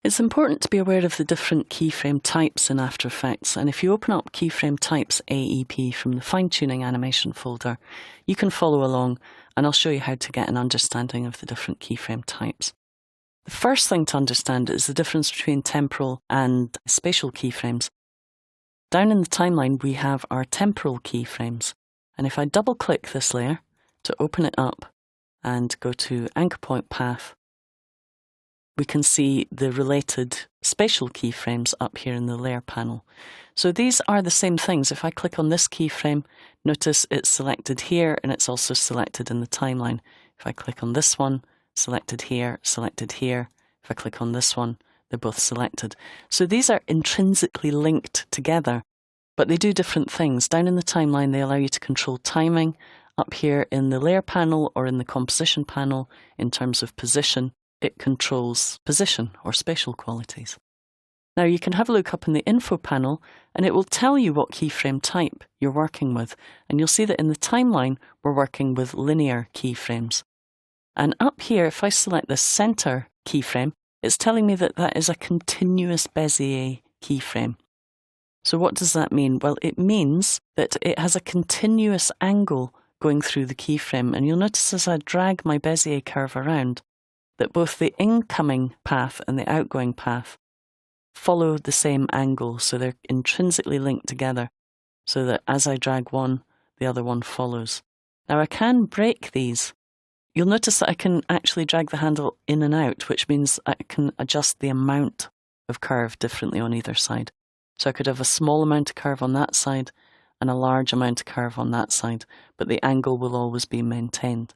It's important to be aware of the different keyframe types in After Effects, and if you open up keyframe types AEP from the fine-tuning animation folder, you can follow along and I'll show you how to get an understanding of the different keyframe types. The first thing to understand is the difference between temporal and spatial keyframes. Down in the timeline we have our temporal keyframes, and if I double-click this layer to open it up and go to Anchor Point Path, we can see the related spatial keyframes up here in the layer panel. So these are the same things. If I click on this keyframe, notice it's selected here and it's also selected in the timeline. If I click on this one, selected here, selected here. If I click on this one, they're both selected. So these are intrinsically linked together, but they do different things. Down in the timeline, they allow you to control timing. Up here in the layer panel or in the composition panel, in terms of position, it controls position or spatial qualities. Now you can have a look up in the info panel and it will tell you what keyframe type you're working with, and you'll see that in the timeline we're working with linear keyframes. And up here, if I select the center keyframe, it's telling me that that is a continuous Bezier keyframe. So what does that mean? Well, it means that it has a continuous angle going through the keyframe, and you'll notice as I drag my Bezier curve around that both the incoming path and the outgoing path follow the same angle, so they're intrinsically linked together, so that as I drag one, the other one follows. Now I can break these. You'll notice that I can actually drag the handle in and out, which means I can adjust the amount of curve differently on either side. So I could have a small amount of curve on that side and a large amount of curve on that side, but the angle will always be maintained.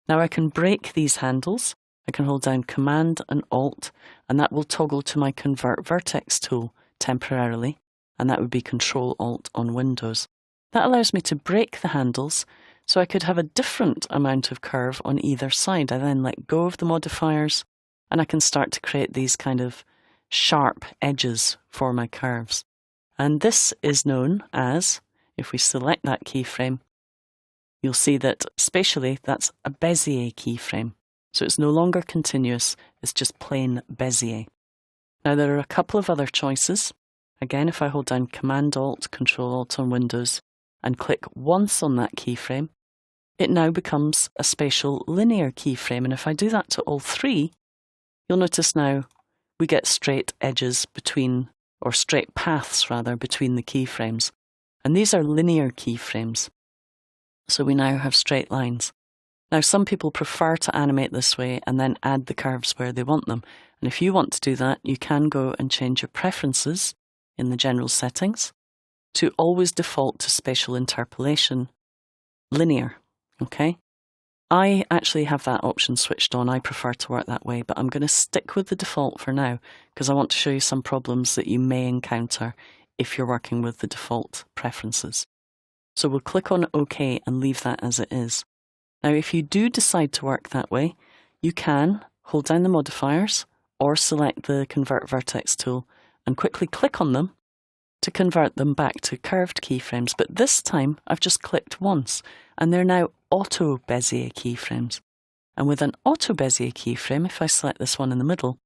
Now I can break these handles. I can hold down Command and Alt, and that will toggle to my Convert Vertex tool temporarily, and that would be Control Alt on Windows. That allows me to break the handles, so I could have a different amount of curve on either side. I then let go of the modifiers, and I can start to create these kind of sharp edges for my curves. And this is known as, if we select that keyframe, you'll see that spatially that's a Bezier keyframe. So it's no longer continuous, it's just plain Bezier. Now there are a couple of other choices. Again, if I hold down Command Alt, Control Alt on Windows, and click once on that keyframe, it now becomes a spatial linear keyframe. And if I do that to all three, you'll notice now we get straight edges between, or straight paths rather, between the keyframes. And these are linear keyframes. So we now have straight lines. Now some people prefer to animate this way and then add the curves where they want them. And if you want to do that, you can go and change your preferences in the general settings to always default to spatial interpolation linear. Okay? I actually have that option switched on. I prefer to work that way, but I'm going to stick with the default for now because I want to show you some problems that you may encounter if you're working with the default preferences. So we'll click on OK and leave that as it is. Now, if you do decide to work that way, you can hold down the modifiers or select the Convert Vertex tool and quickly click on them to convert them back to curved keyframes. But this time, I've just clicked once, and they're now auto Bezier keyframes. And with an auto Bezier keyframe, if I select this one in the middle,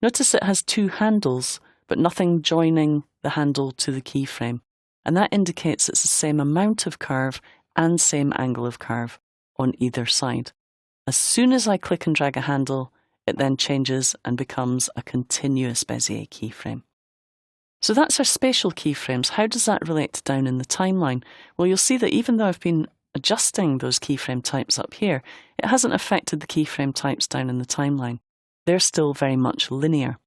notice it has two handles, but nothing joining the handle to the keyframe. And that indicates it's the same amount of curve and same angle of curve on either side. As soon as I click and drag a handle, it then changes and becomes a continuous Bezier keyframe. So that's our spatial keyframes. How does that relate down in the timeline? Well, you'll see that even though I've been adjusting those keyframe types up here, it hasn't affected the keyframe types down in the timeline. They're still very much linear.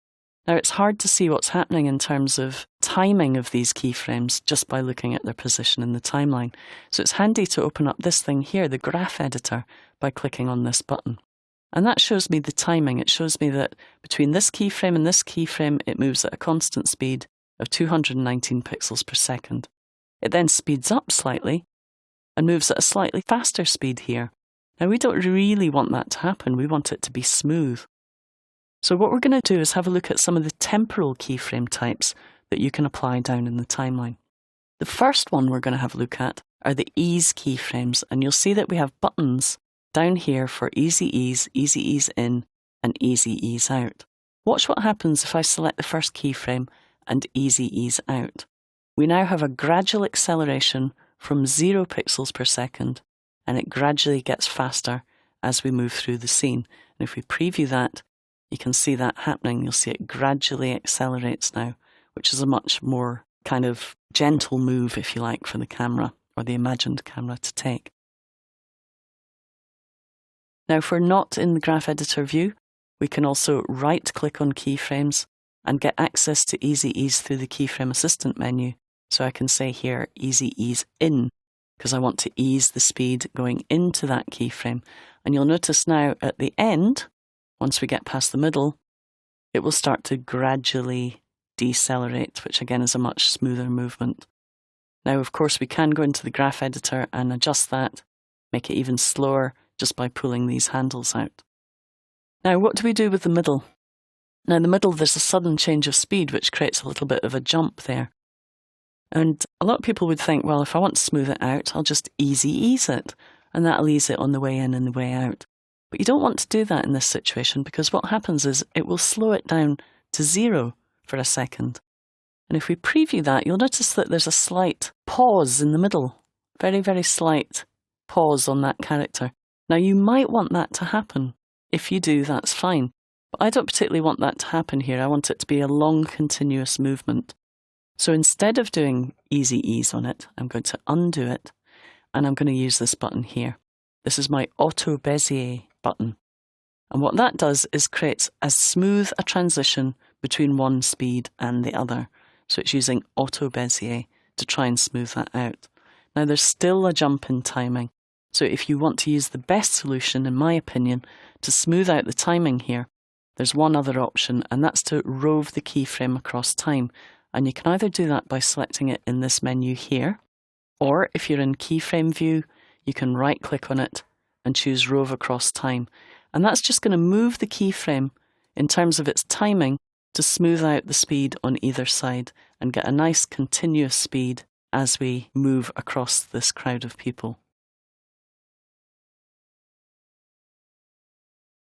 Now, it's hard to see what's happening in terms of timing of these keyframes just by looking at their position in the timeline. So it's handy to open up this thing here, the graph editor, by clicking on this button. And that shows me the timing. It shows me that between this keyframe and this keyframe, it moves at a constant speed of 219 pixels per second. It then speeds up slightly and moves at a slightly faster speed here. Now, we don't really want that to happen. We want it to be smooth. So what we're going to do is have a look at some of the temporal keyframe types that you can apply down in the timeline. The first one we're going to have a look at are the ease keyframes, and you'll see that we have buttons down here for easy ease in, and easy ease out. Watch what happens if I select the first keyframe and easy ease out. We now have a gradual acceleration from 0 pixels per second, and it gradually gets faster as we move through the scene. And if we preview that, you can see that happening. You'll see it gradually accelerates now, which is a much more kind of gentle move, if you like, for the camera or the imagined camera to take. Now, if we're not in the graph editor view, we can also right-click on keyframes and get access to Easy Ease through the Keyframe Assistant menu. So I can say here, Easy Ease In, because I want to ease the speed going into that keyframe. And you'll notice now at the end, once we get past the middle, it will start to gradually decelerate, which again is a much smoother movement. Now, of course, we can go into the graph editor and adjust that, make it even slower just by pulling these handles out. Now, what do we do with the middle? Now, in the middle, there's a sudden change of speed, which creates a little bit of a jump there. And a lot of people would think, well, if I want to smooth it out, I'll just easy ease it, and that'll ease it on the way in and the way out. But you don't want to do that in this situation, because what happens is it will slow it down to 0 for a second. And if we preview that, you'll notice that there's a slight pause in the middle. Very, very slight pause on that character. Now, you might want that to happen. If you do, that's fine. But I don't particularly want that to happen here. I want it to be a long, continuous movement. So instead of doing Easy Ease on it, I'm going to undo it, and I'm going to use this button here. This is my Auto Bezier button. And what that does is creates as smooth a transition between one speed and the other. So it's using Auto Bezier to try and smooth that out. Now, there's still a jump in timing. So if you want to use the best solution, in my opinion, to smooth out the timing here, there's one other option, and that's to rove the keyframe across time. And you can either do that by selecting it in this menu here, or if you're in keyframe view, you can right-click on it and choose Rove Across Time. And that's just going to move the keyframe in terms of its timing to smooth out the speed on either side and get a nice continuous speed as we move across this crowd of people.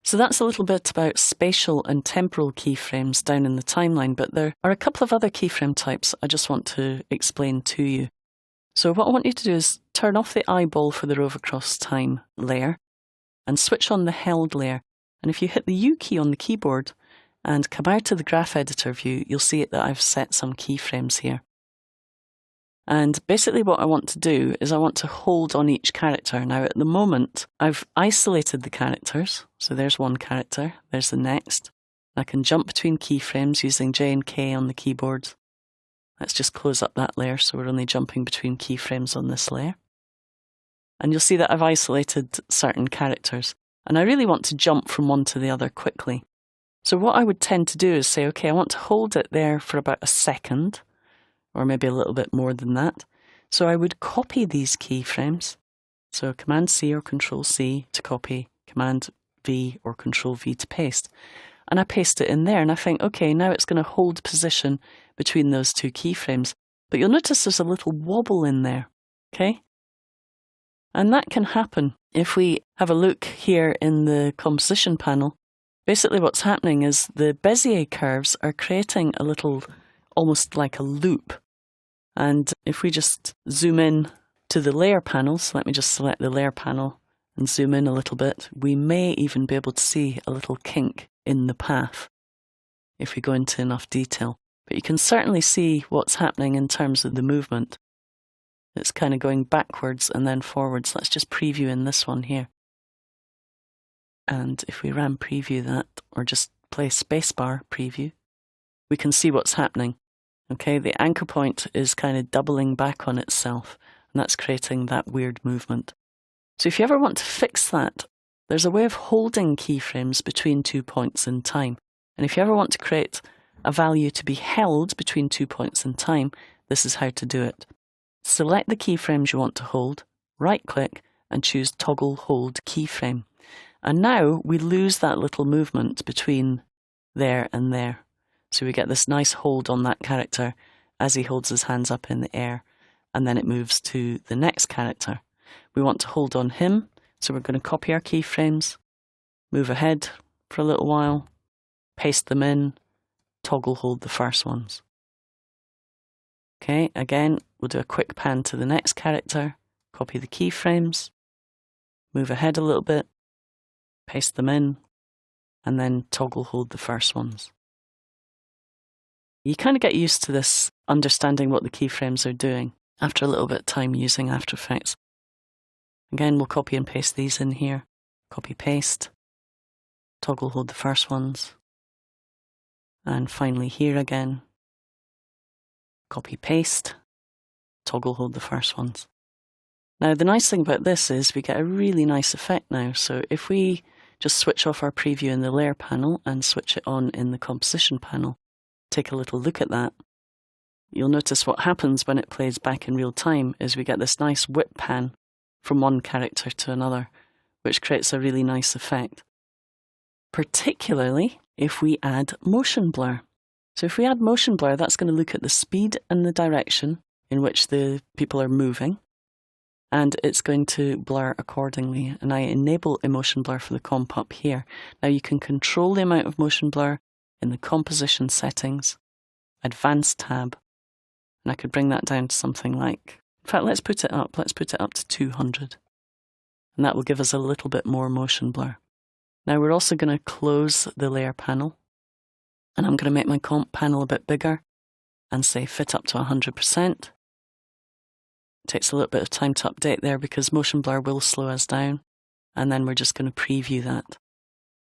So that's a little bit about spatial and temporal keyframes down in the timeline, but there are a couple of other keyframe types I just want to explain to you. So what I want you to do is turn off the eyeball for the Rove Across Time layer and switch on the held layer. And if you hit the U key on the keyboard and come out to the graph editor view, you'll see that I've set some keyframes here. And basically what I want to do is I want to hold on each character. Now at the moment, I've isolated the characters. So there's one character, there's the next. I can jump between keyframes using J and K on the keyboard. Let's just close up that layer so we're only jumping between keyframes on this layer. And you'll see that I've isolated certain characters. And I really want to jump from one to the other quickly. So what I would tend to do is say, okay, I want to hold it there for about a second, or maybe a little bit more than that. So I would copy these keyframes. So Command C or Control C to copy, Command V or Control V to paste. And I paste it in there and I think, okay, now it's going to hold position between those two keyframes. But you'll notice there's a little wobble in there, okay? And that can happen. If we have a look here in the composition panel, basically what's happening is the Bezier curves are creating a little, almost like a loop. And if we just zoom in to the layer panel, so let me just select the layer panel and zoom in a little bit, we may even be able to see a little kink in the path if we go into enough detail. But you can certainly see what's happening in terms of the movement. It's kind of going backwards and then forwards. Let's just preview in this one here. And if we ram preview that, or just play spacebar preview, we can see what's happening. Okay, the anchor point is kind of doubling back on itself, and that's creating that weird movement. So if you ever want to fix that, there's a way of holding keyframes between 2 points in time. And if you ever want to create a value to be held between 2 points in time, this is how to do it. Select the keyframes you want to hold, right-click, and choose Toggle Hold Keyframe. And now we lose that little movement between there and there. So we get this nice hold on that character as he holds his hands up in the air, and then it moves to the next character. We want to hold on him, so we're going to copy our keyframes, move ahead for a little while, paste them in, toggle hold the first ones. Okay, again, we'll do a quick pan to the next character, copy the keyframes, move ahead a little bit, paste them in, and then toggle hold the first ones. You kind of get used to this, understanding what the keyframes are doing after a little bit of time using After Effects. Again, we'll copy and paste these in here. Copy, paste, toggle hold the first ones. And finally here again, copy, paste, toggle hold the first ones. Now the nice thing about this is we get a really nice effect now. So if we just switch off our preview in the layer panel and switch it on in the composition panel, take a little look at that, you'll notice what happens when it plays back in real time is we get this nice whip pan from one character to another, which creates a really nice effect. Particularly if we add motion blur. So if we add motion blur, that's going to look at the speed and the direction in which the people are moving, and it's going to blur accordingly. And I enable emotion blur for the comp up here. Now you can control the amount of motion blur in the composition settings, advanced tab, and I could bring that down to something like, in fact, let's put it up to 200. And that will give us a little bit more motion blur. Now we're also going to close the layer panel, and I'm going to make my comp panel a bit bigger and say fit up to 100%. It takes a little bit of time to update there because motion blur will slow us down, and then we're just going to preview that.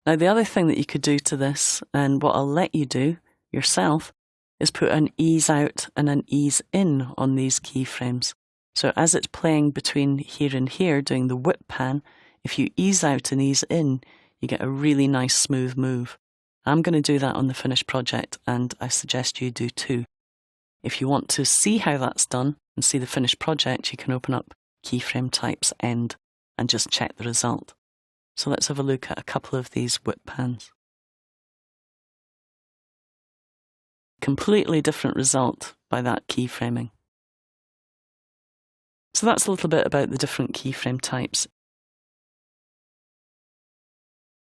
Now the other thing that you could do to this, and what I'll let you do yourself, is put an ease out and an ease in on these keyframes. So as it's playing between here and here, doing the whip pan, if you ease out and ease in, you get a really nice smooth move. I'm going to do that on the finished project, and I suggest you do too. If you want to see how that's done and see the finished project, you can open up keyframe types end and just check the result. So let's have a look at a couple of these whip pans. Completely different result by that keyframing. So that's a little bit about the different keyframe types.